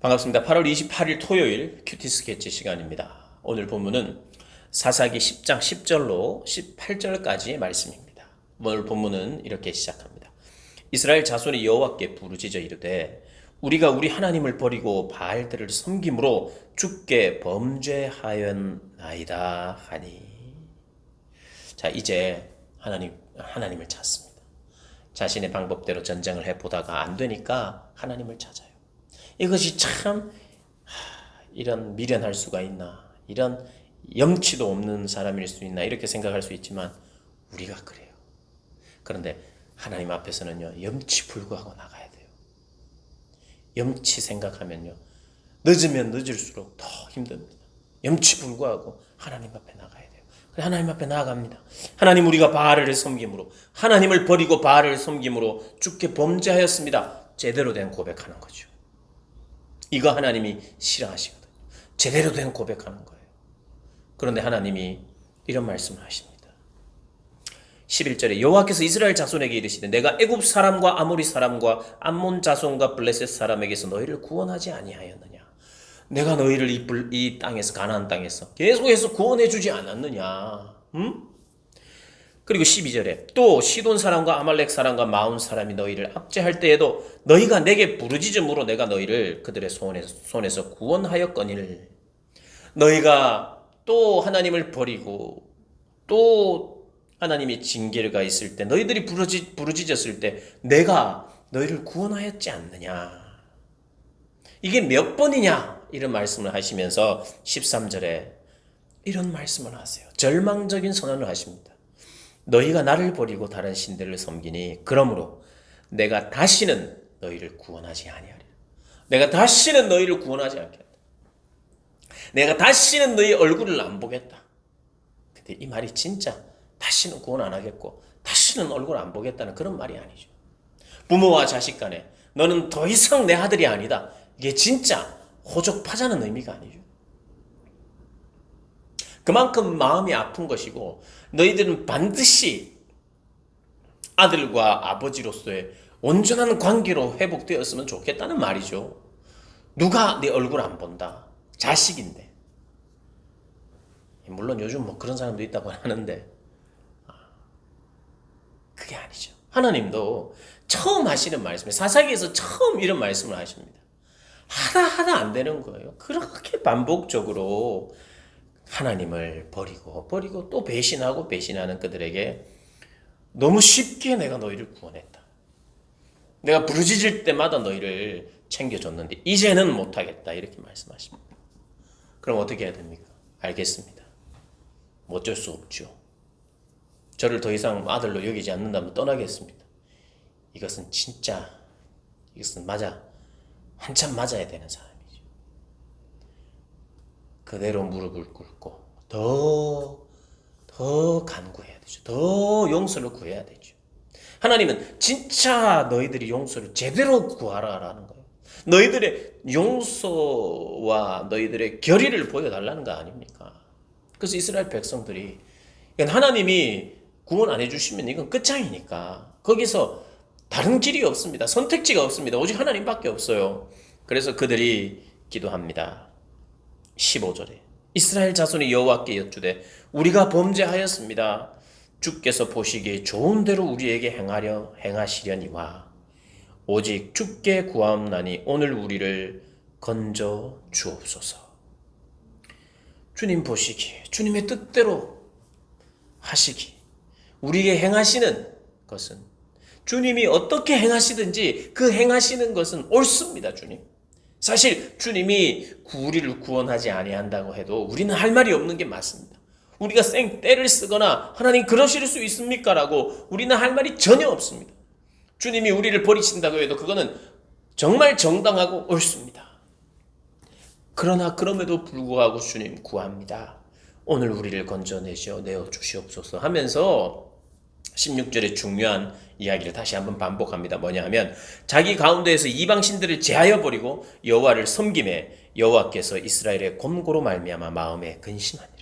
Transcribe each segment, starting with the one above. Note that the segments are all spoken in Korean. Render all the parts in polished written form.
반갑습니다. 8월 28일 토요일 큐티 스케치 시간입니다. 오늘 본문은 사사기 10장 10절로 18절까지의 말씀입니다. 오늘 본문은 이렇게 시작합니다. 이스라엘 자손이 여호와께 부르짖어 이르되 우리가 우리 하나님을 버리고 바알들을 섬김으로 주께 범죄하였나이다 하니. 자, 이제 하나님을 찾습니다. 자신의 방법대로 전쟁을 해보다가 안 되니까 하나님을 찾아요. 이것이 참 이런 미련할 수가 있나, 이런 염치도 없는 사람일 수 있나 이렇게 생각할 수 있지만 우리가 그래요. 그런데 하나님 앞에서는요, 염치 불구하고 나가야 돼요. 염치 생각하면요, 늦으면 늦을수록 더 힘듭니다. 염치 불구하고 하나님 앞에 나가야 돼요. 그래, 하나님 앞에 나아갑니다. 하나님, 우리가 바알을 섬김으로, 하나님을 버리고 바알을 섬김으로 주께 범죄하였습니다. 제대로 된 고백하는 거죠. 이거 하나님이 싫어하시거든요. 제대로 된 고백하는 거예요. 그런데 하나님이 이런 말씀을 하십니다. 11절에 여호와께서 이스라엘 자손에게 이르시되 내가 애굽 사람과 아모리 사람과 암몬 자손과 블레셋 사람에게서 너희를 구원하지 아니하였느냐. 내가 너희를 이 땅에서, 가나안 땅에서 계속해서 구원해 주지 않았느냐. 그리고 12절에 또 시돈 사람과 아말렉 사람과 마온 사람이 너희를 압제할 때에도 너희가 내게 부르짖음으로 내가 너희를 그들의 손에서 구원하였거니를. 너희가 또 하나님을 버리고 또 하나님이 징계가 있을 때, 너희들이 부르짖었을 때 내가 너희를 구원하였지 않느냐. 이게 몇 번이냐, 이런 말씀을 하시면서 13절에 이런 말씀을 하세요. 절망적인 선언을 하십니다. 너희가 나를 버리고 다른 신들을 섬기니 그러므로 내가 다시는 너희를 구원하지 아니하리라. 내가 다시는 너희를 구원하지 않겠다. 내가 다시는 너희 얼굴을 안 보겠다. 근데 이 말이 진짜 다시는 구원 안 하겠고 다시는 얼굴 안 보겠다는 그런 말이 아니죠. 부모와 자식 간에 너는 더 이상 내 아들이 아니다, 이게 진짜 호족파자는 의미가 아니죠. 그만큼 마음이 아픈 것이고 너희들은 반드시 아들과 아버지로서의 온전한 관계로 회복되었으면 좋겠다는 말이죠. 누가 네 얼굴 안 본다? 자식인데. 물론 요즘 뭐 그런 사람도 있다고 하는데 그게 아니죠. 하나님도 처음 하시는 말씀이에요. 사사기에서 처음 이런 말씀을 하십니다. 하다 안 되는 거예요. 그렇게 반복적으로 하나님을 버리고 또 배신하는 그들에게 너무 쉽게 내가 너희를 구원했다. 내가 부르짖을 때마다 너희를 챙겨줬는데 이제는 못하겠다, 이렇게 말씀하십니다. 그럼 어떻게 해야 됩니까? 알겠습니다. 어쩔 수 없죠. 저를 더 이상 아들로 여기지 않는다면 떠나겠습니다. 이것은 한참 맞아야 되는 사람이죠. 그대로 무릎을 꿇고 더 간구해야 되죠. 더 용서를 구해야 되죠. 하나님은 진짜 너희들이 용서를 제대로 구하라라는 거예요. 너희들의 용서와 너희들의 결의를 보여달라는 거 아닙니까? 그래서 이스라엘 백성들이, 하나님이 구원 안 해주시면 이건 끝장이니까 거기서 다른 길이 없습니다. 선택지가 없습니다. 오직 하나님밖에 없어요. 그래서 그들이 기도합니다. 15절에 이스라엘 자손이 여호와께 여쭈되 우리가 범죄하였습니다. 주께서 보시기에 좋은 대로 우리에게 행하시려니와 오직 주께 구하옵나니 오늘 우리를 건져 주옵소서. 주님 보시기에 주님의 뜻대로 하시기, 우리에게 행하시는 것은, 주님이 어떻게 행하시든지 그 행하시는 것은 옳습니다. 주님, 사실 주님이 우리를 구원하지 아니한다고 해도 우리는 할 말이 없는 게 맞습니다. 우리가 땡을 쓰거나 하나님 그러실 수 있습니까? 라고 우리는 할 말이 전혀 없습니다. 주님이 우리를 버리신다고 해도 그거는 정말 정당하고 옳습니다. 그러나 그럼에도 불구하고 주님 구합니다. 오늘 우리를 건져내어 주시옵소서 하면서 16절에 중요한 이야기를 다시 한번 반복합니다. 뭐냐 하면 자기 가운데에서 이방신들을 제하여 버리고 여호와를 섬김에 여호와께서 이스라엘의 곰고로 말미암아 마음에 근심하니라.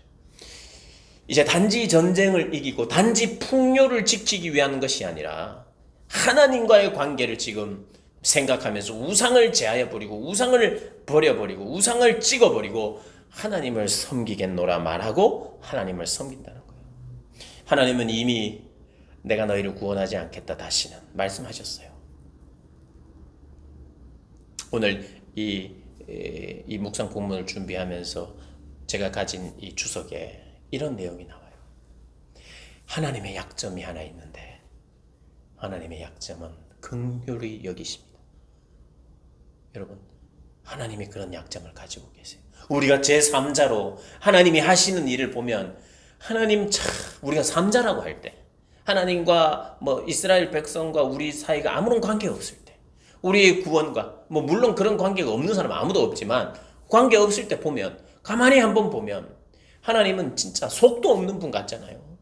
이제 단지 전쟁을 이기고 단지 풍요를 지키기 위한 것이 아니라 하나님과의 관계를 지금 생각하면서 우상을 제하여 버리고 우상을 버려버리고 우상을 찍어버리고 하나님을 섬기겠노라 말하고 하나님을 섬긴다는 거예요. 하나님은 이미 내가 너희를 구원하지 않겠다 다시는 말씀하셨어요. 오늘 이 묵상 본문을 준비하면서 제가 가진 이 주석에 이런 내용이 나와요. 하나님의 약점이 하나 있는데 하나님의 약점은 긍휼히 여기십니다. 여러분, 하나님이 그런 약점을 가지고 계세요. 우리가 제3자로 하나님이 하시는 일을 보면 하나님 참 우리가 3자라고 할 때 하나님과 이스라엘 백성과 우리 사이가 아무런 관계가 없을 때 우리의 구원과 물론 그런 관계가 없는 사람 아무도 없지만 관계 없을 때 보면 가만히 한번 보면 하나님은 진짜 속도 없는 분 같잖아요.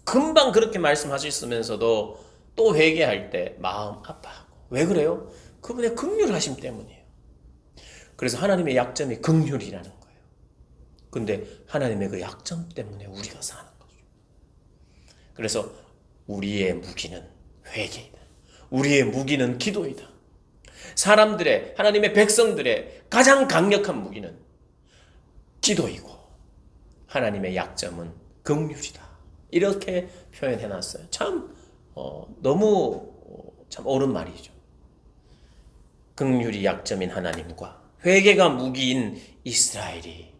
금방 그렇게 말씀하셨으면서도 또 회개할 때 마음 아파하고. 왜 그래요? 그분의 긍휼하심 때문이에요. 그래서 하나님의 약점이 긍휼이라는 거예요. 근데 하나님의 그 약점 때문에 우리가 사는 거죠. 그래서 우리의 무기는 회개이다. 우리의 무기는 기도이다. 사람들의, 하나님의 백성들의 가장 강력한 무기는 기도이고 하나님의 약점은 긍휼이다. 이렇게 표현해놨어요. 참 너무 참 옳은 말이죠. 긍휼이 약점인 하나님과 회개가 무기인 이스라엘이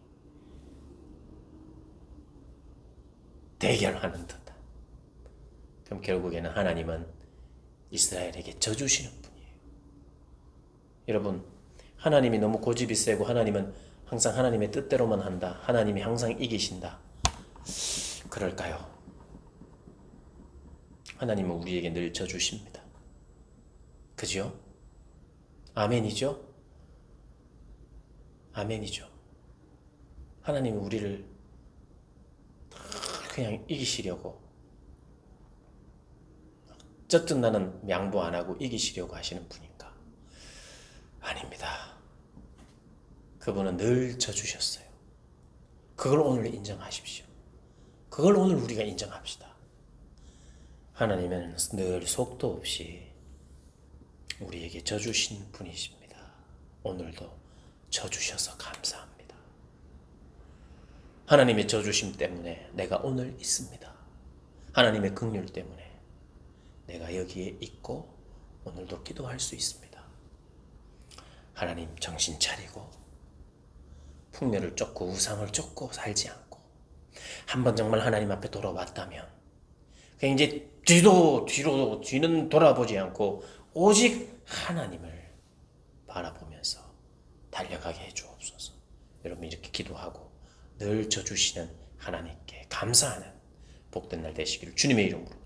대결하는 듯한. 그럼 결국에는 하나님은 이스라엘에게 져주시는 분이에요. 여러분, 하나님이 너무 고집이 세고 하나님은 항상 하나님의 뜻대로만 한다. 하나님이 항상 이기신다. 그럴까요? 하나님은 우리에게 늘 져주십니다. 그죠? 아멘이죠? 아멘이죠. 하나님이 우리를 그냥 이기시려고 어쨌든 나는 양보 안 하고 이기시려고 하시는 분인가? 아닙니다. 그분은 늘 져주셨어요. 그걸 오늘 인정하십시오. 그걸 오늘 우리가 인정합시다. 하나님은 늘 속도 없이 우리에게 져주신 분이십니다. 오늘도 져주셔서 감사합니다. 하나님의 져주심 때문에 내가 오늘 있습니다. 하나님의 긍휼 때문에 내가 여기에 있고 오늘도 기도할 수 있습니다. 하나님 정신 차리고 풍요를 쫓고 우상을 쫓고 살지 않고 한번 정말 하나님 앞에 돌아왔다면 그냥 이제 뒤는 돌아보지 않고 오직 하나님을 바라보면서 달려가게 해주옵소서. 여러분 이렇게 기도하고 늘 져주시는 하나님께 감사하는 복된 날 되시기를 주님의 이름으로